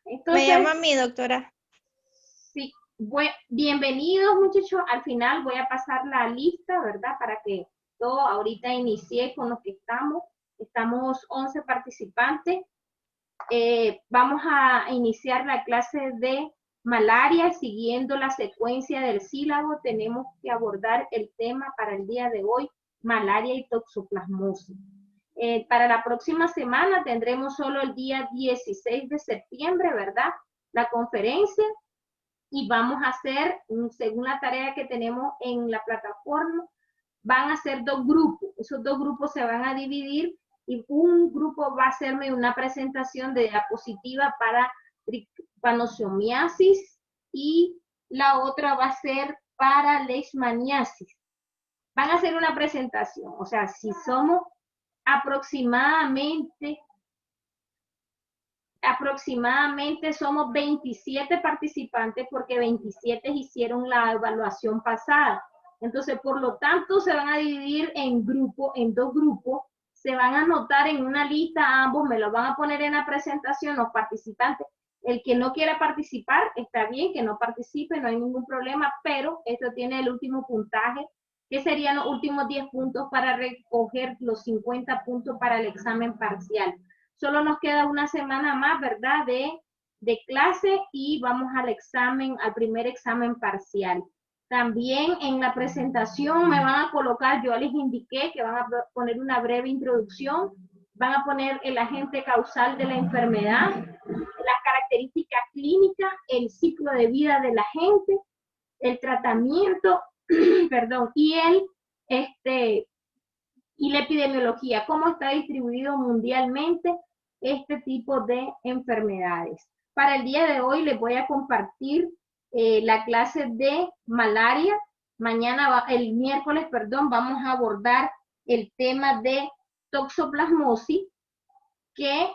Me Entonces, llama a mí, doctora. sí, bienvenidos muchachos. Al final voy a pasar la lista, ¿verdad? Para que todo, ahorita inicié con los que estamos. Estamos 11 participantes. Vamos a iniciar la clase de malaria siguiendo la secuencia del sílabo. Tenemos que abordar el tema para el día de hoy, malaria y toxoplasmosis. Para la próxima semana tendremos solo el día 16 de septiembre, ¿verdad? La conferencia, y vamos a hacer, según la tarea que tenemos en la plataforma, van a ser dos grupos. Esos dos grupos se van a dividir y un grupo va a hacerme una presentación de diapositiva para trypanosomiasis y la otra va a ser para leishmaniasis. Van a hacer una presentación, o sea, si somos aproximadamente somos 27 participantes porque 27 hicieron la evaluación pasada. Entonces, por lo tanto, se van a dividir en dos grupos, se van a anotar en una lista, ambos me lo van a poner en la presentación, los participantes. El que no quiera participar, está bien, que no participe, no hay ningún problema, pero esto tiene el último puntaje, que serían los últimos 10 puntos para recoger los 50 puntos para el examen parcial. Solo nos queda una semana más, ¿verdad? De clase y vamos al examen, al primer examen parcial. También en la presentación me van a colocar, yo les indiqué que van a poner una breve introducción, van a poner el agente causal de la enfermedad, las características clínicas, el ciclo de vida de la gente, el tratamiento, perdón, y la epidemiología, cómo está distribuido mundialmente este tipo de enfermedades. Para el día de hoy les voy a compartir la clase de malaria. Mañana, el miércoles, perdón, vamos a abordar el tema de toxoplasmosis, que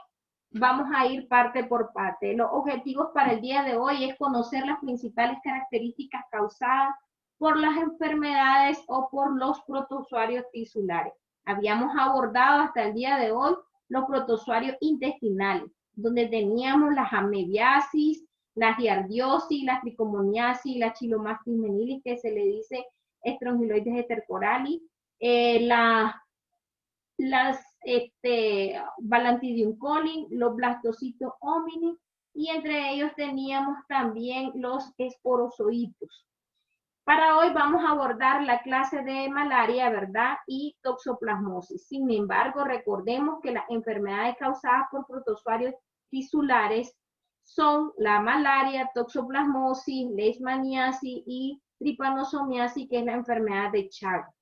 vamos a ir parte por parte. Los objetivos para el día de hoy es conocer las principales características causadas por las enfermedades o por los protozoarios tisulares. Habíamos abordado hasta el día de hoy los protozoarios intestinales, donde teníamos las amebiasis, la giardiosis, la tricomoniasis, la chilomastis menilis, que se le dice Strongyloides heterocoli, las Balantidium colin, los blastocitos homini, y entre ellos teníamos también los esporozoitos. Para hoy vamos a abordar la clase de malaria, ¿verdad? Y toxoplasmosis. Sin embargo, recordemos que las enfermedades causadas por protozoarios tisulares son la malaria, toxoplasmosis, leishmaniasis y trypanosomiasis, que es la enfermedad de Chagas.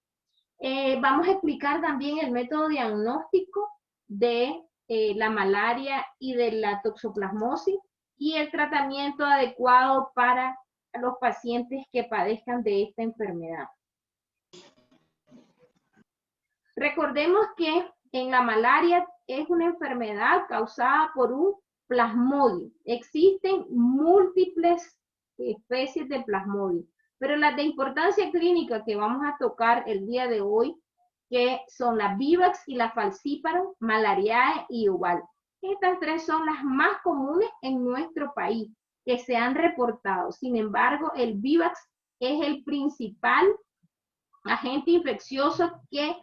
Vamos a explicar también el método diagnóstico de la malaria y de la toxoplasmosis y el tratamiento adecuado para los pacientes que padezcan de esta enfermedad. Recordemos que en la malaria es una enfermedad causada por un plasmodio. Existen múltiples especies de plasmodio, pero las de importancia clínica que vamos a tocar el día de hoy, que son la Vivax y la Falciparum, Malariae y Oval. Estas tres son las más comunes en nuestro país que se han reportado. Sin embargo, el Vivax es el principal agente infeccioso que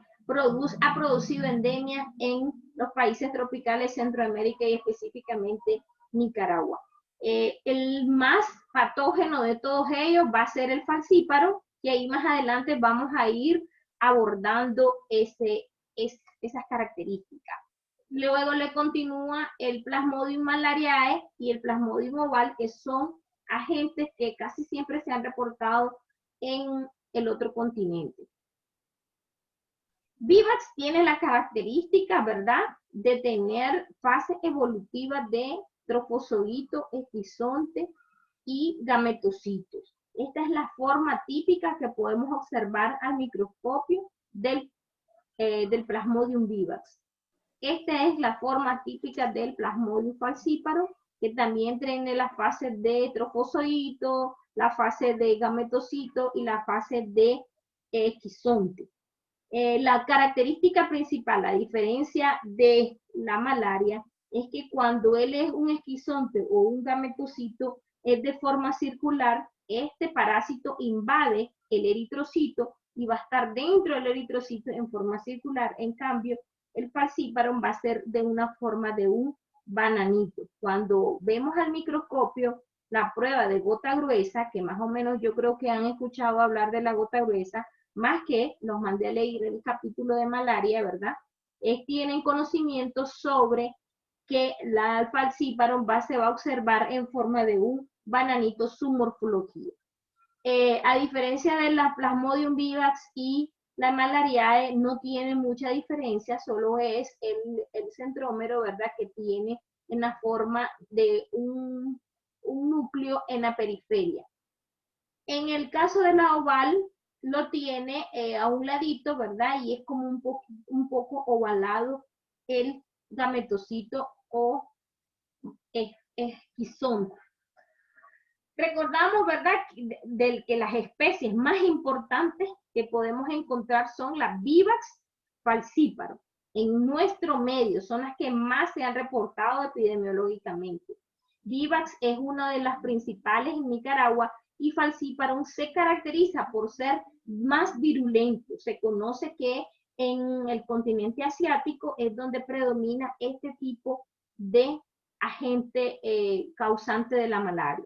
ha producido endemia en los países tropicales, Centroamérica y específicamente Nicaragua. El más patógeno de todos ellos va a ser el falcíparo, y ahí más adelante vamos a ir abordando esas características. Luego le continúa el Plasmodium malariae y el Plasmodium oval, que son agentes que casi siempre se han reportado en el otro continente. Vivax tiene la característica, ¿verdad?, de tener fases evolutivas de trofozoito, esquizonte y gametocitos. Esta es la forma típica que podemos observar al microscopio del Plasmodium vivax. Esta es la forma típica del Plasmodium falciparum, que también tiene la fase de trofozoito, la fase de gametocito y la fase de esquizonte. La característica principal, la diferencia de la malaria, es que cuando él es un esquizonte o un gametocito, es de forma circular, este parásito invade el eritrocito y va a estar dentro del eritrocito en forma circular. En cambio, el falciparum va a ser de una forma de un bananito. Cuando vemos al microscopio la prueba de gota gruesa, que más o menos yo creo que han escuchado hablar de la gota gruesa, más que los mandé a leer el capítulo de malaria, ¿verdad? Tienen conocimiento sobre que la falciparum se va a observar en forma de un bananito, su morfología. A diferencia de la Plasmodium vivax y la malariae, no tiene mucha diferencia, solo es el centrómero, ¿verdad?, que tiene en la forma de un núcleo en la periferia. En el caso de la oval, lo tiene a un ladito, ¿verdad? Y es como un poco ovalado el gametocito o esquizonte. Recordamos, ¿verdad?, que las especies más importantes que podemos encontrar son las Vivax falciparum. En nuestro medio son las que más se han reportado epidemiológicamente. Vivax es una de las principales en Nicaragua y falciparum se caracteriza por ser más virulento. Se conoce que en el continente asiático es donde predomina este tipo de agente causante de la malaria.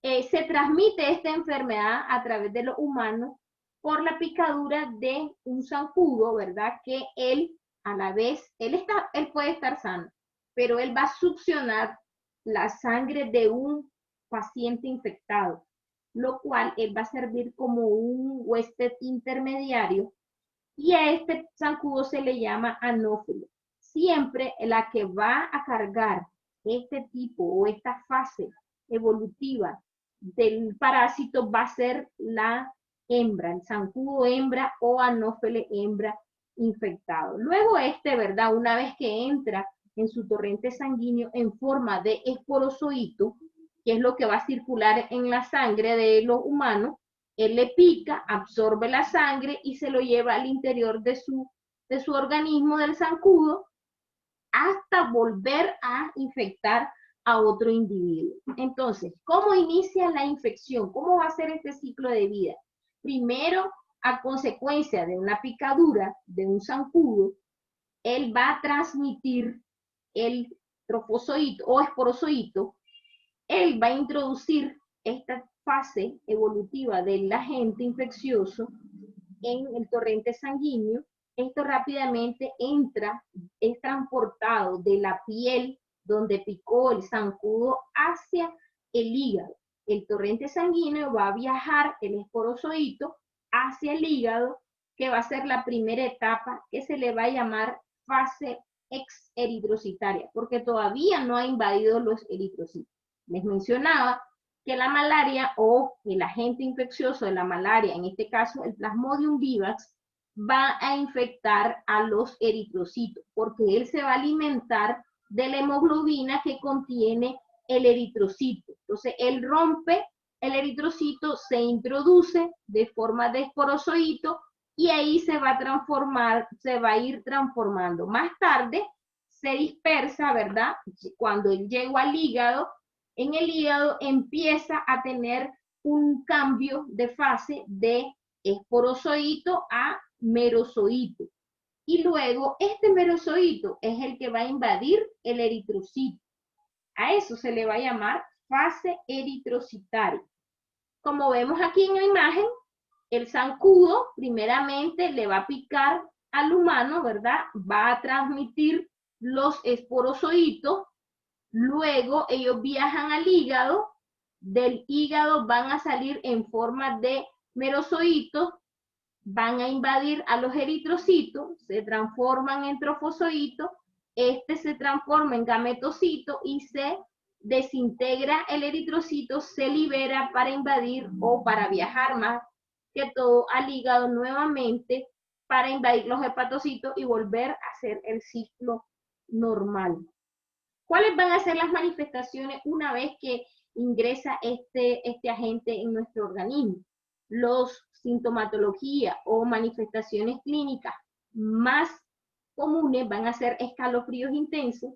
Se transmite esta enfermedad a través de los humanos por la picadura de un zancudo, ¿verdad? Que él, a la vez, él puede estar sano, pero él va a succionar la sangre de un paciente infectado, lo cual él va a servir como un huésped intermediario y a este zancudo se le llama anófilo. Siempre la que va a cargar este tipo o esta fase evolutiva del parásito va a ser la hembra, el zancudo hembra o anófele hembra infectado. Luego ¿verdad? Una vez que entra en su torrente sanguíneo en forma de esporozoito, que es lo que va a circular en la sangre de los humanos, él le pica, absorbe la sangre y se lo lleva al interior de su organismo del zancudo hasta volver a infectar a otro individuo. Entonces, ¿cómo inicia la infección? ¿Cómo va a ser este ciclo de vida? Primero, a consecuencia de una picadura de un zancudo, él va a transmitir el trofozoito o esporozoito, él va a introducir esta fase evolutiva del agente infeccioso en el torrente sanguíneo. Esto rápidamente es transportado de la piel donde picó el zancudo hacia el hígado. El torrente sanguíneo va a viajar el esporozoito hacia el hígado, que va a ser la primera etapa que se le va a llamar fase exeritrocitaria, porque todavía no ha invadido los eritrocitos. Les mencionaba que la malaria o el agente infeccioso de la malaria, en este caso el Plasmodium vivax, va a infectar a los eritrocitos, porque él se va a alimentar de la hemoglobina que contiene el eritrocito. Entonces, él rompe el eritrocito, se introduce de forma de esporozoito y ahí se va a transformar, se va a ir transformando. Más tarde se dispersa, ¿verdad? Cuando él llega al hígado, en el hígado empieza a tener un cambio de fase de esporozoito a merozoito. Y luego este merozoito es el que va a invadir el eritrocito. A eso se le va a llamar fase eritrocitaria. Como vemos aquí en la imagen, el zancudo primeramente le va a picar al humano, ¿verdad? Va a transmitir los esporozoitos. Luego ellos viajan al hígado, del hígado van a salir en forma de merozoitos, van a invadir a los eritrocitos, se transforman en trofozoitos, este se transforma en gametocito y se desintegra el eritrocito, se libera para invadir o para viajar más que todo al hígado nuevamente para invadir los hepatocitos y volver a hacer el ciclo normal. ¿Cuáles van a ser las manifestaciones una vez que ingresa este agente en nuestro organismo? Los sintomatología o manifestaciones clínicas más comunes van a ser escalofríos intensos,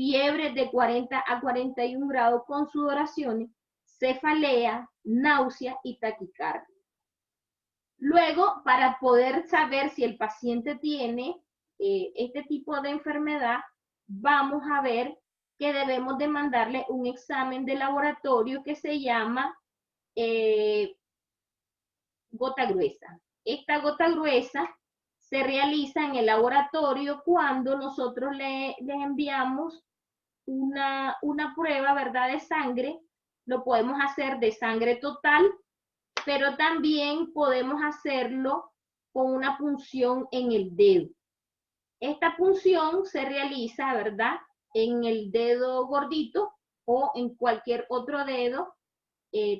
fiebre de 40 a 41 grados con sudoraciones, cefalea, náusea y taquicardia. Luego, para poder saber si el paciente tiene este tipo de enfermedad, vamos a ver que debemos de mandarle un examen de laboratorio que se llama gota gruesa. Esta gota gruesa se realiza en el laboratorio cuando nosotros le enviamos una prueba, ¿verdad?, de sangre. Lo podemos hacer de sangre total, pero también podemos hacerlo con una punción en el dedo. Esta punción se realiza, ¿verdad?, en el dedo gordito o en cualquier otro dedo,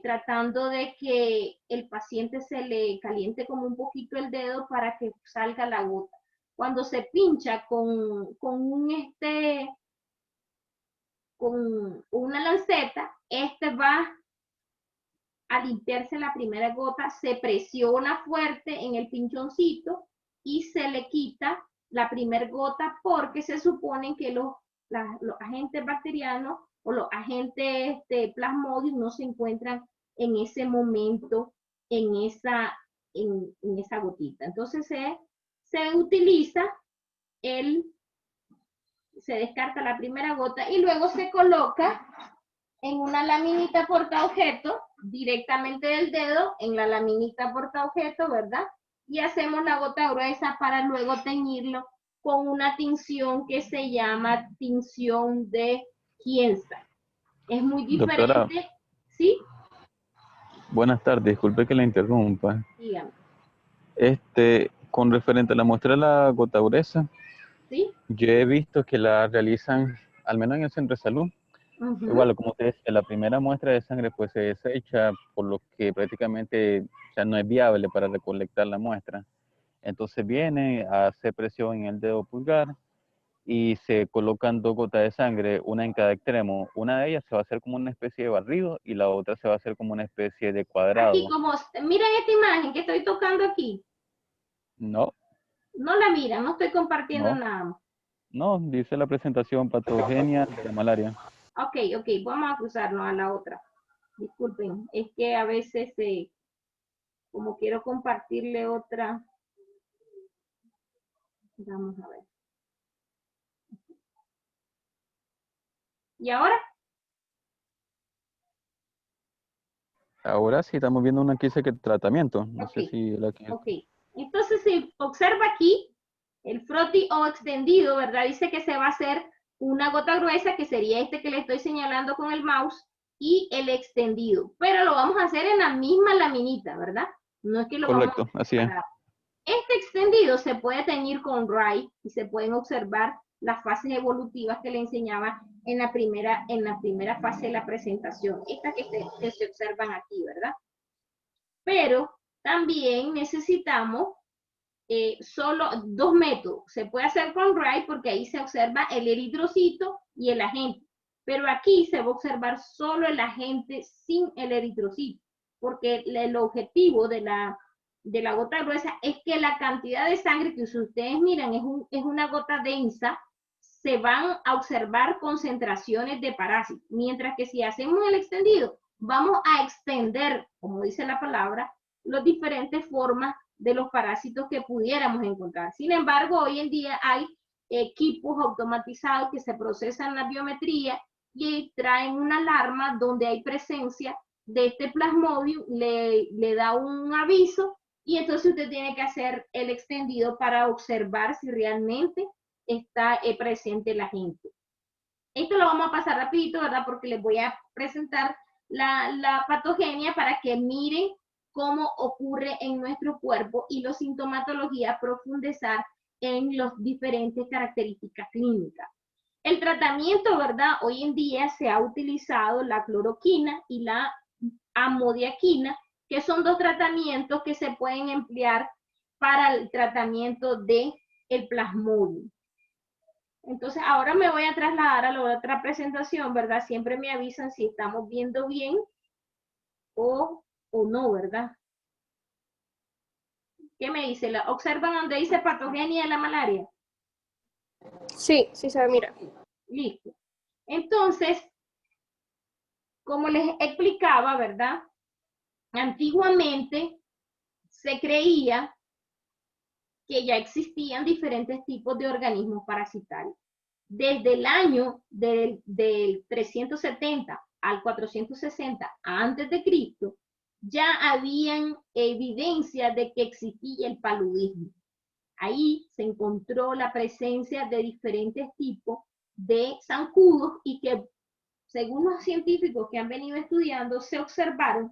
tratando de que el paciente se le caliente como un poquito el dedo para que salga la gota. Cuando se pincha con una lanceta, va a limpiarse la primera gota, se presiona fuerte en el pinchoncito y se le quita la primera gota porque se supone que los agentes bacterianos o los agentes plasmodium no se encuentran en ese momento en esa gotita. Entonces se utiliza se descarta la primera gota y luego se coloca en una laminita portaobjeto, directamente del dedo, en la laminita portaobjeto, ¿verdad? Y hacemos la gota gruesa para luego teñirlo con una tinción que se llama tinción de Kienza. Es muy diferente, Doctora, ¿sí? buenas tardes, disculpe que la interrumpa. Dígame, Con referente a la muestra de la gota gruesa, ¿sí? yo he visto que la realizan, al menos en el centro de salud, igual como usted dice, la primera muestra de sangre pues se desecha, por lo que prácticamente ya no es viable para recolectar la muestra. Entonces viene, hace presión en el dedo pulgar y se colocan 2 gotas de sangre, una en cada extremo. Una de ellas se va a hacer como una especie de barrido y la otra se va a hacer como una especie de Aquí, cuadrado. miren esta imagen que estoy tocando aquí. No, No la miran, no estoy compartiendo no, nada. no, dice la presentación patogenia de la malaria. Ok, vamos a cruzarnos a la otra. Disculpen, es que a veces, como quiero compartirle otra, vamos a ver. ¿Y ahora? Ahora sí estamos viendo una que dice que tratamiento. No sé Ok, si la que... ok. Entonces, si observa aquí, el froti o extendido, ¿verdad? Dice que se va a hacer una gota gruesa, que sería este que le estoy señalando con el mouse, y el extendido. Pero lo vamos a hacer en la misma laminita, ¿verdad? No es que lo vamos Correcto, a así es. separar. Este extendido se puede teñir con Dry y se pueden observar las fases evolutivas que le enseñaba en la primera fase de la presentación. Estas que se observan aquí, ¿verdad? Pero también necesitamos solo 2 métodos. Se puede hacer con Dry porque ahí se observa el eritrocito y el agente. Pero aquí se va a observar solo el agente sin el eritrocito, porque el objetivo de la gota gruesa es que la cantidad de sangre que ustedes miran es una gota densa, se van a observar concentraciones de parásitos, mientras que si hacemos el extendido, vamos a extender, como dice la palabra, las diferentes formas de los parásitos que pudiéramos encontrar. Sin embargo, hoy en día hay equipos automatizados que se procesan la biometría y traen una alarma donde hay presencia de este plasmodium, le da un aviso y entonces usted tiene que hacer el extendido para observar si realmente está presente el agente. Esto lo vamos a pasar rapidito, ¿verdad? Porque les voy a presentar la patogenia para que miren cómo ocurre en nuestro cuerpo y la sintomatología, profundizar en las diferentes características clínicas. El tratamiento, ¿verdad? Hoy en día se ha utilizado la cloroquina y la amodiaquina, que son 2 tratamientos que se pueden emplear para el tratamiento del plasmodium. Entonces, ahora me voy a trasladar a la otra presentación, ¿verdad? Siempre me avisan si estamos viendo bien o no, ¿verdad? ¿Qué me dice? ¿Observan donde dice patogenia de la malaria? Sí, sí se ve, mira. Listo. Entonces, como les explicaba, ¿verdad? Antiguamente se creía que ya existían diferentes tipos de organismos parasitarios. Desde el año del 370 al 460 antes de Cristo, ya habían evidencia de que existía el paludismo. Ahí se encontró la presencia de diferentes tipos de zancudos y que, según los científicos que han venido estudiando, se observaron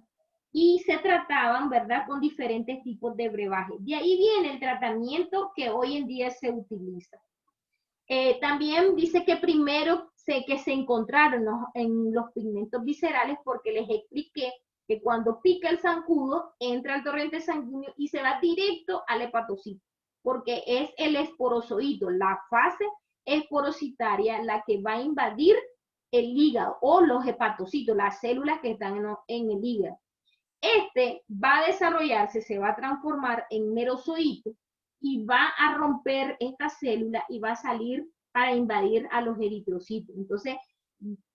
y se trataban, ¿verdad?, con diferentes tipos de brebaje. De ahí viene el tratamiento que hoy en día se utiliza. También dice que primero que se encontraron en los pigmentos viscerales, porque les expliqué que cuando pica el zancudo, entra al torrente sanguíneo y se va directo al hepatocito, porque es el esporozoito, la fase esporocitaria, la que va a invadir el hígado o los hepatocitos, las células que están en el hígado. Este va a desarrollarse, se va a transformar en merozoito y va a romper esta célula y va a salir para invadir a los eritrocitos. Entonces,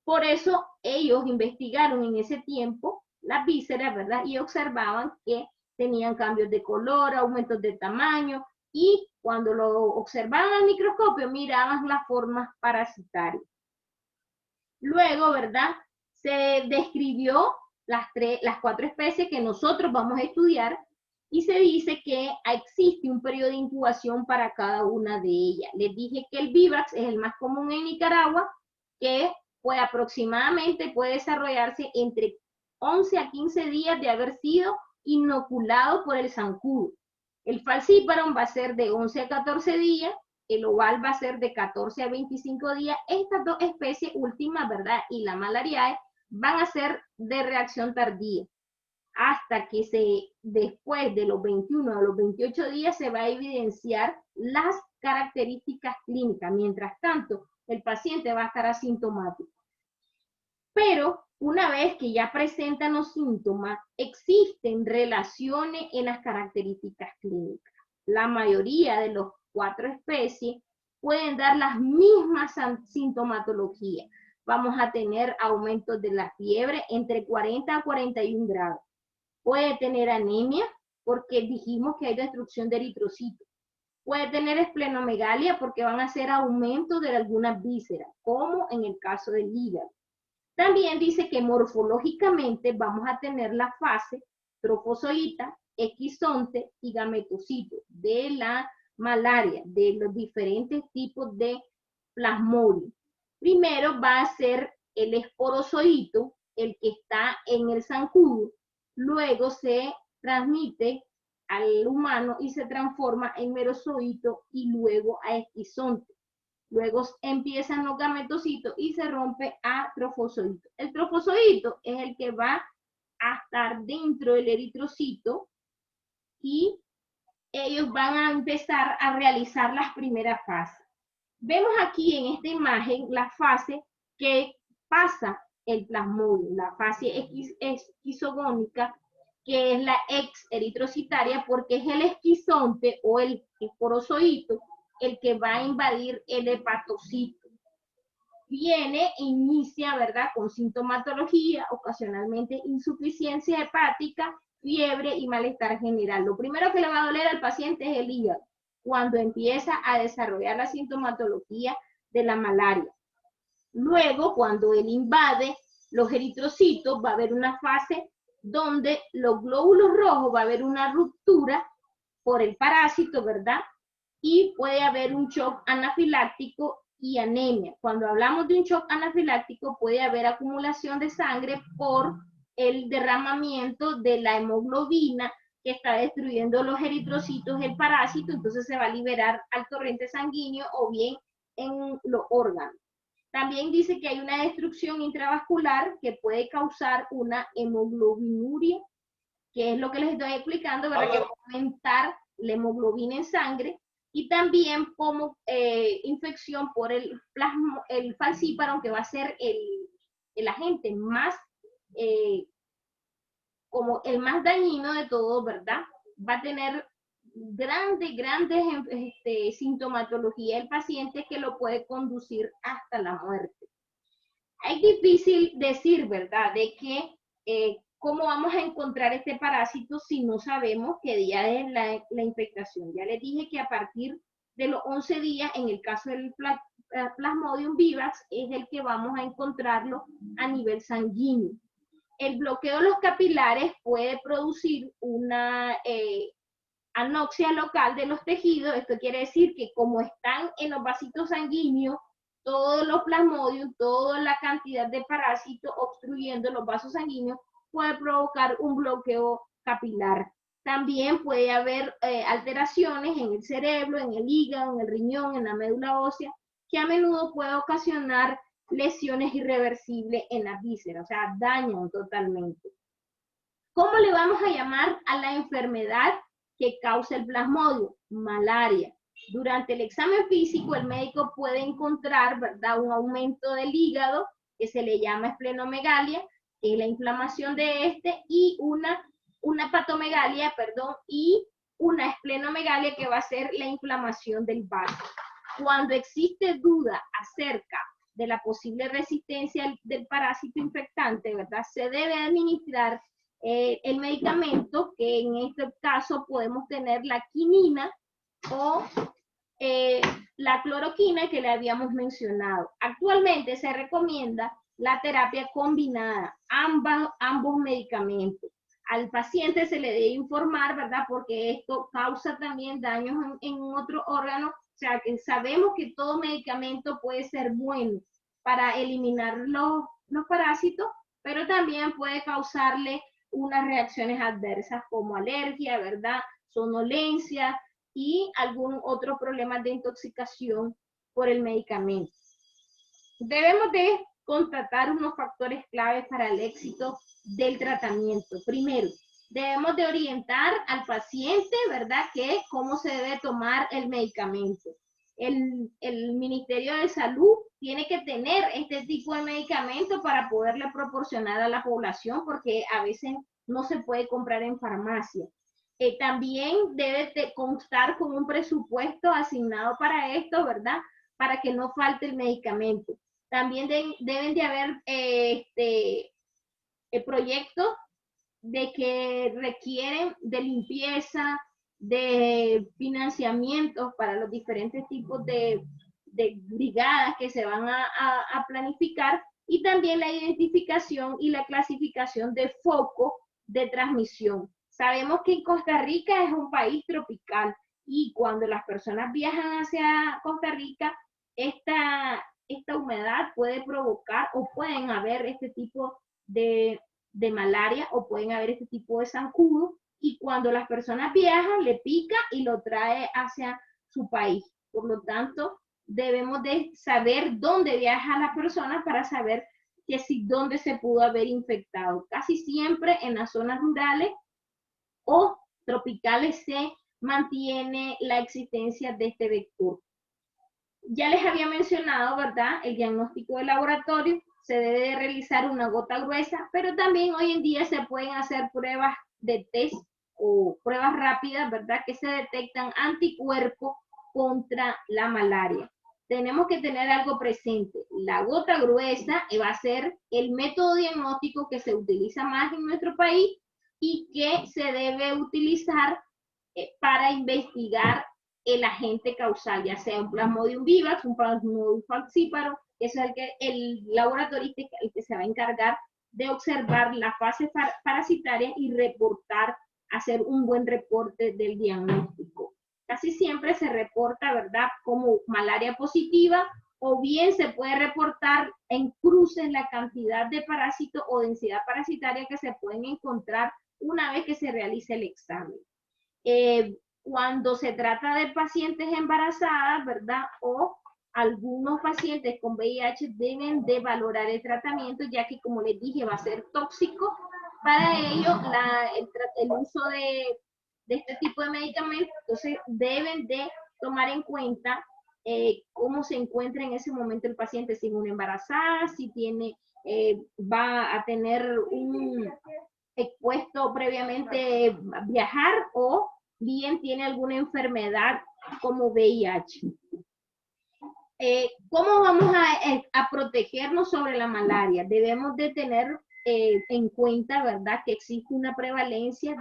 por eso ellos investigaron en ese tiempo las vísceras, ¿verdad? Y observaban que tenían cambios de color, aumentos de tamaño, y cuando lo observaban al microscopio miraban las formas parasitarias. Luego, ¿verdad? Se describió las 4 especies que nosotros vamos a estudiar y se dice que existe un periodo de incubación para cada una de ellas. Les dije que el Vivax es el más común en Nicaragua, que pues aproximadamente puede desarrollarse entre 11 a 15 días de haber sido inoculado por el zancudo. El Falciparum va a ser de 11 a 14 días, el oval va a ser de 14 a 25 días. Estas dos especies últimas, ¿verdad? Y la Malariae van a ser de reacción tardía, hasta que después de los 21 a los 28 días se va a evidenciar las características clínicas. Mientras tanto, el paciente va a estar asintomático. Pero una vez que ya presentan los síntomas, existen relaciones en las características clínicas. La mayoría de los 4 especies pueden dar las mismas sintomatologías. Vamos a tener aumentos de la fiebre entre 40 a 41 grados. Puede tener anemia, porque dijimos que hay destrucción de eritrocitos. Puede tener esplenomegalia, porque van a ser aumentos de algunas vísceras, como en el caso del hígado. También dice que morfológicamente vamos a tener la fase trofozoita, esquizonte y gametocito de la malaria, de los diferentes tipos de plasmodium. Primero va a ser el esporozoito, el que está en el zancudo, luego se transmite al humano y se transforma en merozoito y luego a esquizonte. Luego empiezan los gametocitos y se rompe a trofozoito. El trofozoito es el que va a estar dentro del eritrocito y ellos van a empezar a realizar las primeras fases. Vemos aquí en esta imagen la fase que pasa el plasmodium, la fase esquizogónica, que es la ex-eritrocitaria, porque es el esquizonte o el esporozoito el que va a invadir el hepatocito. Viene e inicia, ¿verdad?, con sintomatología, ocasionalmente insuficiencia hepática, fiebre y malestar general. Lo primero que le va a doler al paciente es el hígado, cuando empieza a desarrollar la sintomatología de la malaria. Luego, cuando él invade los eritrocitos, va a haber una fase donde los glóbulos rojos va a haber una ruptura por el parásito, ¿verdad? Y puede haber un shock anafiláctico y anemia. Cuando hablamos de un shock anafiláctico, puede haber acumulación de sangre por el derramamiento de la hemoglobina que está destruyendo los eritrocitos, el parásito, entonces se va a liberar al torrente sanguíneo o bien en los órganos. También dice que hay una destrucción intravascular que puede causar una hemoglobinuria, que es lo que les estoy explicando, ¿verdad? Que va a aumentar la hemoglobina en sangre, y también como infección por el falciparum, que va a ser el agente más, como el más dañino de todo, ¿verdad? Va a tener grandes sintomatología el paciente que lo puede conducir hasta la muerte. Es difícil decir, ¿verdad?, de que cómo vamos a encontrar este parásito si no sabemos qué día es la infectación. Ya les dije que a partir de los 11 días, en el caso del Plasmodium vivax, es el que vamos a encontrarlo a nivel sanguíneo. El bloqueo de los capilares puede producir una anoxia local de los tejidos. Esto quiere decir que como están en los vasitos sanguíneos, todos los plasmodium, toda la cantidad de parásitos obstruyendo los vasos sanguíneos, puede provocar un bloqueo capilar. También puede haber alteraciones en el cerebro, en el hígado, en el riñón, en la médula ósea, que a menudo puede ocasionar lesiones irreversibles en las vísceras, o sea, dañan totalmente. ¿Cómo le vamos a llamar a la enfermedad que causa el plasmodium? Malaria. Durante el examen físico, el médico puede encontrar, ¿verdad?, un aumento del hígado, que se le llama esplenomegalia, que es la inflamación de este, y una hepatomegalia, y una esplenomegalia, que va a ser la inflamación del vaso. Cuando existe duda acerca de la posible resistencia del parásito infectante, ¿verdad?, se debe administrar el medicamento, que en este caso podemos tener la quinina o la cloroquina, que le habíamos mencionado. Actualmente se recomienda la terapia combinada, ambos medicamentos. Al paciente se le debe informar, ¿verdad?, porque esto causa también daños en otro órgano. O sea, que sabemos que todo medicamento puede ser bueno para eliminar los parásitos, pero también puede causarle unas reacciones adversas como alergia, ¿verdad?, somnolencia y algún otro problema de intoxicación por el medicamento. Debemos de constatar unos factores claves para el éxito del tratamiento. Primero, debemos de orientar al paciente, ¿verdad?, que cómo se debe tomar el medicamento. El Ministerio de Salud tiene que tener este tipo de medicamento para poderle proporcionar a la población, porque a veces no se puede comprar en farmacia. También debe de constar con un presupuesto asignado para esto, ¿verdad?, para que no falte el medicamento. También deben de haber proyectos de que requieren de limpieza, de financiamientos para los diferentes tipos de brigadas que se van a planificar, y también la identificación y la clasificación de focos de transmisión. Sabemos que Costa Rica es un país tropical, y cuando las personas viajan hacia Costa Rica, esta humedad puede provocar, o pueden haber este tipo de malaria, o pueden haber este tipo de zancudo, y cuando las personas viajan, le pica y lo trae hacia su país. Por lo tanto, debemos de saber dónde viaja la persona para saber que si dónde se pudo haber infectado. Casi siempre en las zonas rurales o tropicales se mantiene la existencia de este vector. Ya les había mencionado, ¿verdad?, el diagnóstico de laboratorio. Se debe de realizar una gota gruesa, pero también hoy en día se pueden hacer pruebas de test o pruebas rápidas, ¿verdad?, que se detectan anticuerpos contra la malaria. Tenemos que tener algo presente. La gota gruesa va a ser el método diagnóstico que se utiliza más en nuestro país y que se debe utilizar para investigar el agente causal, ya sea un Plasmodium vivax, un Plasmodium falciparum. Eso es el laboratorista el que se va a encargar de observar la fase parasitaria y reportar, hacer un buen reporte del diagnóstico. Casi siempre se reporta, ¿verdad?, como malaria positiva, o bien se puede reportar en cruces la cantidad de parásitos o densidad parasitaria que se pueden encontrar una vez que se realice el examen. Cuando se trata de pacientes embarazadas, ¿verdad?, o algunos pacientes con VIH, deben de valorar el tratamiento, ya que, como les dije, va a ser tóxico. Para ello, el uso de este tipo de medicamentos, entonces deben de tomar en cuenta cómo se encuentra en ese momento el paciente, si es una embarazada, si tiene, va a tener un expuesto previamente a viajar, o bien tiene alguna enfermedad como VIH. ¿Cómo vamos a protegernos sobre la malaria? Debemos de tener en cuenta, ¿verdad?, que existe una prevalencia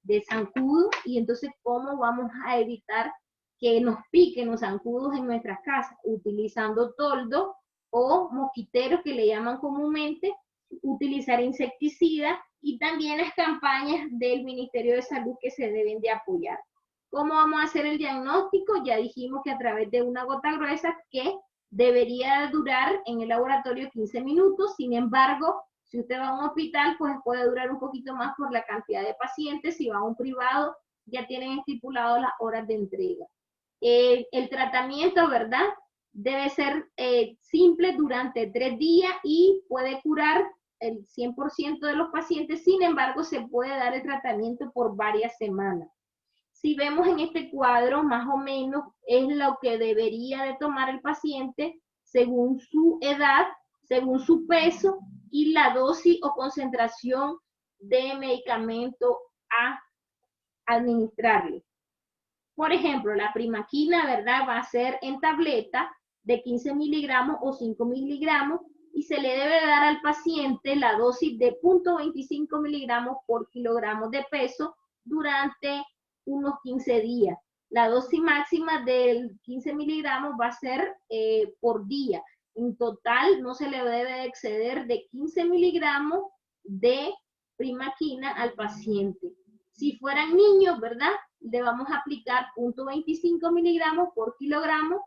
de zancudos y entonces ¿cómo vamos a evitar que nos piquen los zancudos en nuestras casas? Utilizando toldo o mosquiteros que le llaman comúnmente, utilizar insecticidas y también las campañas del Ministerio de Salud que se deben de apoyar. ¿Cómo vamos a hacer el diagnóstico? Ya dijimos que a través de una gota gruesa que debería durar en el laboratorio 15 minutos. Sin embargo, si usted va a un hospital, pues puede durar un poquito más por la cantidad de pacientes. Si va a un privado, ya tienen estipulado las horas de entrega. El tratamiento, ¿verdad?, debe ser simple durante 3 días y puede curar el 100% de los pacientes. Sin embargo, se puede dar el tratamiento por varias semanas. Si vemos en este cuadro, más o menos es lo que debería de tomar el paciente según su edad, según su peso y la dosis o concentración de medicamento a administrarle. Por ejemplo, la primaquina, ¿verdad?, va a ser en tableta de 15 miligramos o 5 miligramos y se le debe dar al paciente la dosis de 0.25 miligramos por kilogramo de peso durante unos 15 días. La dosis máxima del 15 miligramos va a ser por día. En total no se le debe exceder de 15 miligramos de primaquina al paciente. Si fueran niños, ¿verdad?, le vamos a aplicar 0.25 miligramos por kilogramo,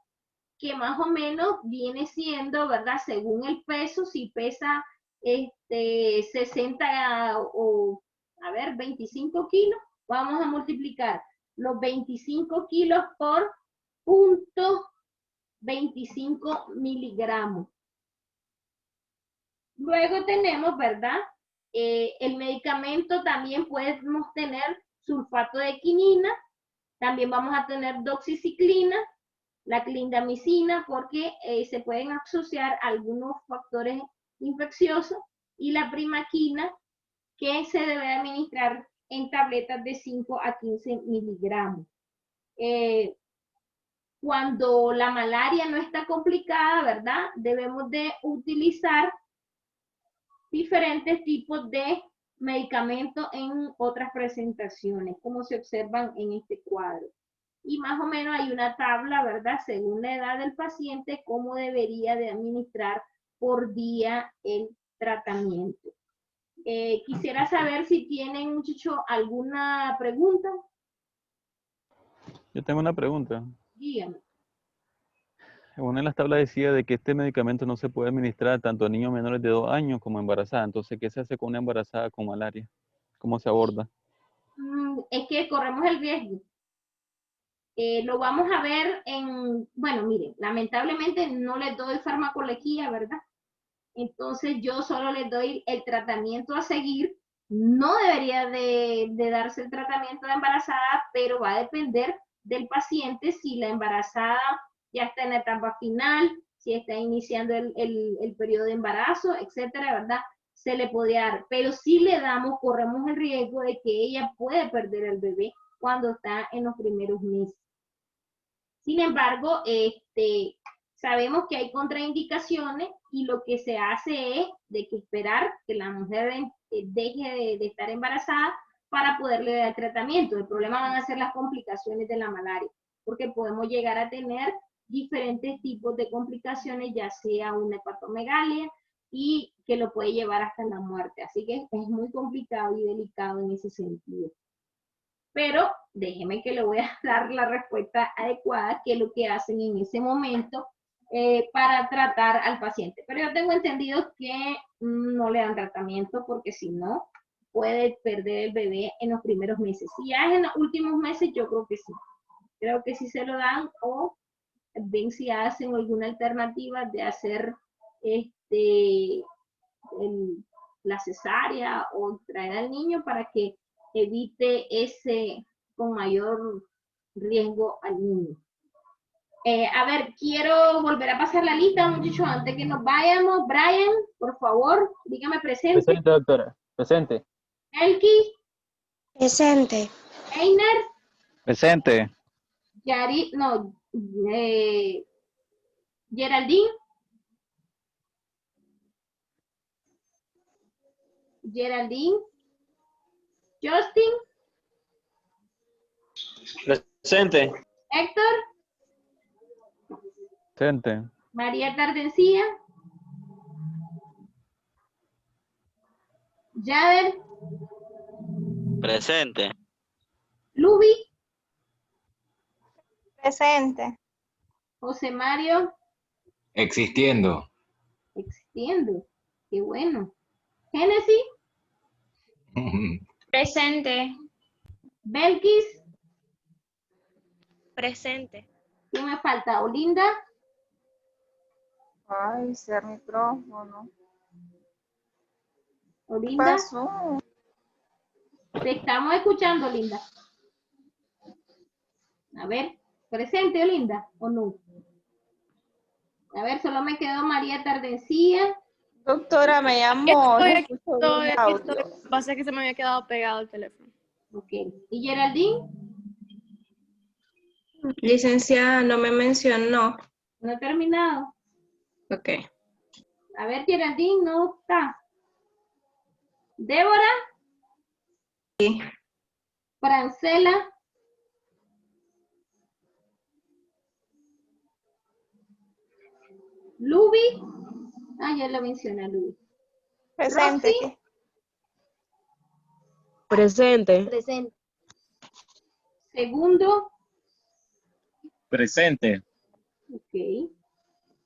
que más o menos viene siendo, ¿verdad?, según el peso, si pesa 60 o, 25 kilos, vamos a multiplicar los 25 kilos por 0.25 miligramos. Luego tenemos, ¿verdad?, el medicamento también podemos tener sulfato de quinina, también vamos a tener doxiciclina, la clindamicina, porque se pueden asociar algunos factores infecciosos, y la primaquina, que se debe administrar en tabletas de 5 a 15 miligramos. Cuando la malaria no está complicada, ¿verdad?, debemos de utilizar diferentes tipos de medicamentos en otras presentaciones, como se observan en este cuadro. Y más o menos hay una tabla, ¿verdad?, según la edad del paciente, cómo debería de administrar por día el tratamiento. Quisiera saber si tienen, muchachos, alguna pregunta. Yo tengo una pregunta. Dígame. Una de las tablas decía de que este medicamento no se puede administrar tanto a niños menores de 2 años como embarazadas. Entonces, ¿qué se hace con una embarazada con malaria? ¿Cómo se aborda? Es que corremos el riesgo. Lo vamos a ver bueno, miren, lamentablemente no les doy farmacología, ¿verdad? Entonces yo solo les doy el tratamiento a seguir. No debería de darse el tratamiento de embarazada, pero va a depender del paciente si la embarazada ya está en la etapa final, si está iniciando el periodo de embarazo, etcétera, ¿verdad? Se le puede dar, pero si le damos, corremos el riesgo de que ella puede perder el bebé cuando está en los primeros meses. Sin embargo, sabemos que hay contraindicaciones y lo que se hace es de que esperar que la mujer deje de estar embarazada para poderle dar tratamiento. El problema van a ser las complicaciones de la malaria, porque podemos llegar a tener diferentes tipos de complicaciones, ya sea una hepatomegalia y que lo puede llevar hasta la muerte. Así que es muy complicado y delicado en ese sentido. Pero déjeme que le voy a dar la respuesta adecuada, que es lo que hacen en ese momento para tratar al paciente. Pero yo tengo entendido que no le dan tratamiento porque si no, puede perder el bebé en los primeros meses. Si ya es en los últimos meses, yo creo que sí. Creo que sí se lo dan o ven si hacen alguna alternativa de hacer la cesárea o traer al niño para que evite ese con mayor riesgo al niño. A ver, quiero volver a pasar la lista, muchachos, antes que nos vayamos. Brian, por favor, dígame presente. Presente, doctora. Presente. Elki. Presente. Einer. Presente. Yari, no, Geraldine. Geraldine. Justin. Presente. Héctor. Presente. María Tardencía. Yader. Presente. Luby. Presente. José Mario. Existiendo. Existiendo. Qué bueno. Génesis. Presente. Belkis. Presente. ¿Quién me falta? Olinda. Ay, ser micrófono. ¿Qué Olinda. pasó? Te estamos escuchando, Olinda. A ver, presente, Olinda, o no. A ver, solo me quedó María Tardencía. Doctora, me llamó. No escucho bien el Aquí audio. estoy. Pasa que se me había quedado pegado el teléfono. Ok. ¿Y Geraldine? Licenciada, no me mencionó. No he terminado. Ok. A ver, Geraldine, no está. Débora. Sí. Francela. Luby. Ah, ya lo mencioné, Luby. Presente. Roxy. Presente. Presente. Segundo. Presente. Ok.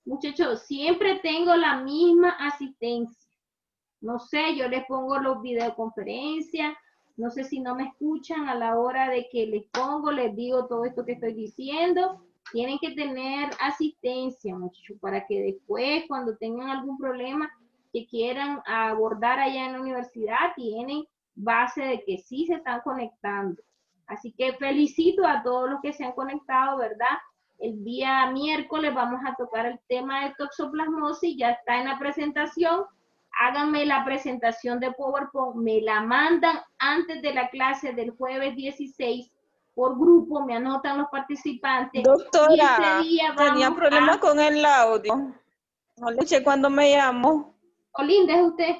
Muchachos, siempre tengo la misma asistencia. No sé, yo les pongo los videoconferencias. No sé si no me escuchan a la hora de que les pongo, les digo todo esto que estoy diciendo. Tienen que tener asistencia, muchachos, para que después, cuando tengan algún problema que quieran abordar allá en la universidad, tienen base de que sí se están conectando. Así que felicito a todos los que se han conectado, ¿verdad? El día miércoles vamos a tocar el tema de toxoplasmosis, ya está en la presentación. Háganme la presentación de PowerPoint, me la mandan antes de la clase del jueves 16 por grupo, me anotan los participantes. Doctora, y ese día tenía vamos problemas a... con el audio. No le escuché cuando me llamó. Olinda, ¿es usted?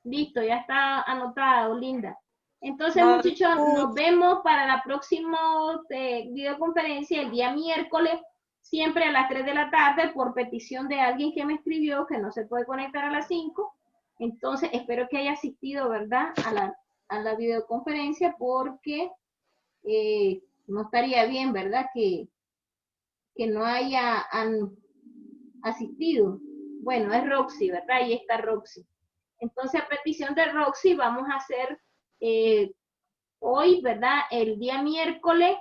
Listo, ya está anotada, Olinda. Entonces, No muchachos, nos escucho. vemos para la próxima videoconferencia el día miércoles, siempre a las 3 de la tarde, por petición de alguien que me escribió que no se puede conectar a las 5. Entonces, espero que haya asistido, ¿verdad?, a la videoconferencia, porque no estaría bien, ¿verdad?, que no haya asistido. Bueno, es Roxy, ¿verdad? Ahí está Roxy. Entonces, a petición de Roxy, vamos a hacer hoy, ¿verdad?, el día miércoles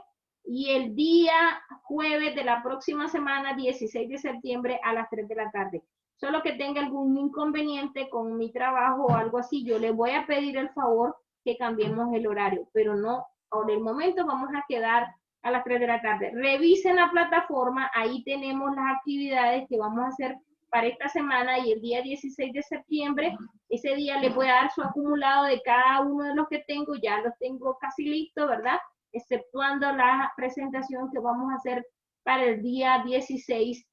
y el día jueves de la próxima semana, 16 de septiembre, a las 3 de la tarde. Solo que tenga algún inconveniente con mi trabajo o algo así, yo le voy a pedir el favor que cambiemos el horario, pero no, por el momento vamos a quedar a las 3 de la tarde. Revisen la plataforma, ahí tenemos las actividades que vamos a hacer para esta semana y el día 16 de septiembre, ese día les voy a dar su acumulado de cada uno de los que tengo, ya los tengo casi listos, ¿verdad? Exceptuando la presentación que vamos a hacer para el día 16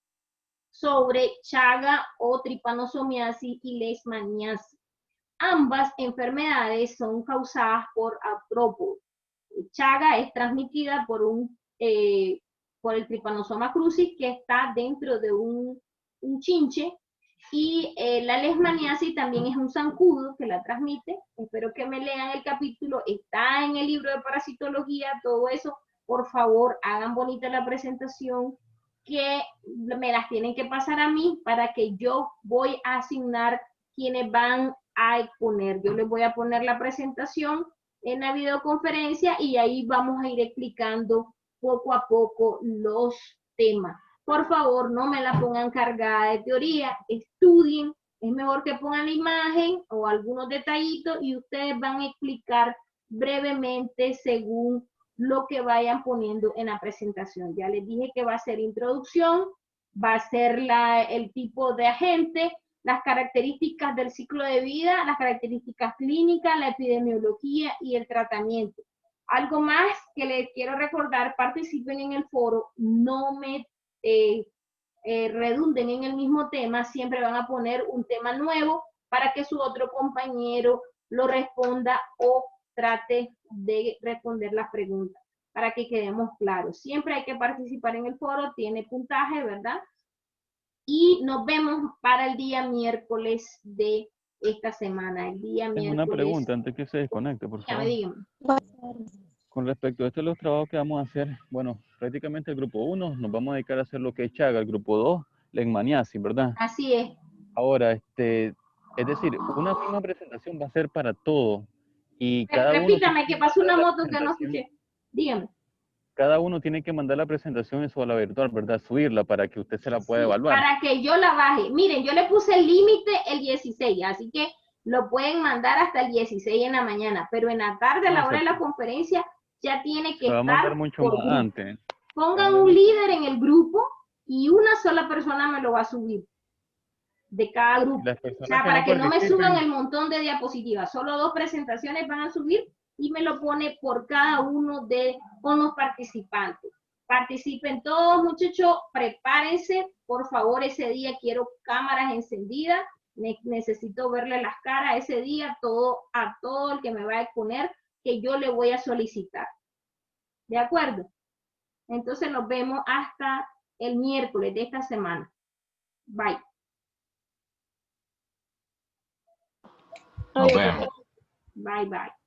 sobre chaga o tripanosomiasis y leishmaniasis. Ambas enfermedades son causadas por artrópodos. Chaga es transmitida por el Trypanosoma cruzi, que está dentro de un chinche, y la leishmaniasis también es un zancudo que la transmite. Espero que me lean el capítulo, está en el libro de parasitología, todo eso. Por favor, hagan bonita la presentación, que me las tienen que pasar a mí para que yo voy a asignar quienes van a exponer. Yo les voy a poner la presentación en la videoconferencia y ahí vamos a ir explicando poco a poco los temas. Por favor, no me la pongan cargada de teoría, estudien, es mejor que pongan la imagen o algunos detallitos y ustedes van a explicar brevemente según lo que vayan poniendo en la presentación. Ya les dije que va a ser introducción, va a ser el tipo de agente, las características del ciclo de vida, las características clínicas, la epidemiología y el tratamiento. Algo más que les quiero recordar, participen en el foro, no me redunden en el mismo tema, siempre van a poner un tema nuevo para que su otro compañero lo responda o trate de responder las preguntas, para que quedemos claros. Siempre hay que participar en el foro, tiene puntaje, ¿verdad? Y nos vemos para el día miércoles de esta semana. El día Tengo miércoles. una pregunta antes que se desconecte, por favor. Dígame. Con respecto a esto, los trabajos que vamos a hacer, bueno, prácticamente el grupo 1 nos vamos a dedicar a hacer lo que es Chaga, el grupo 2, Leishmaniasis, ¿verdad? Así es. Ahora, es decir, una misma presentación va a ser para todo y cada uno Repítame, tiene que que pasó una mandar la moto que no presentación. escuché. Dígame. Cada uno tiene que mandar la presentación en su ala virtual, ¿verdad? Subirla para que usted se la pueda Sí, evaluar. para que yo la baje. Miren, yo le puse el límite el 16, así que lo pueden mandar hasta el 16 en la mañana, pero en la tarde, a la hora de la conferencia, ya tiene que Se va a mandar estar mucho por más grupo. antes. Pongan un líder en el grupo y una sola persona me lo va a subir de cada grupo. Las O personas sea, que para no que no me suban participen, el montón de diapositivas, solo 2 presentaciones van a subir y me lo pone por cada uno de con los participantes. Participen todos, muchachos, prepárense, por favor, ese día quiero cámaras encendidas, necesito verle las caras ese día a todo el que me va a exponer que yo le voy a solicitar. ¿De acuerdo? Entonces nos vemos hasta el miércoles de esta semana. Bye. Nos vemos. Bye, bye.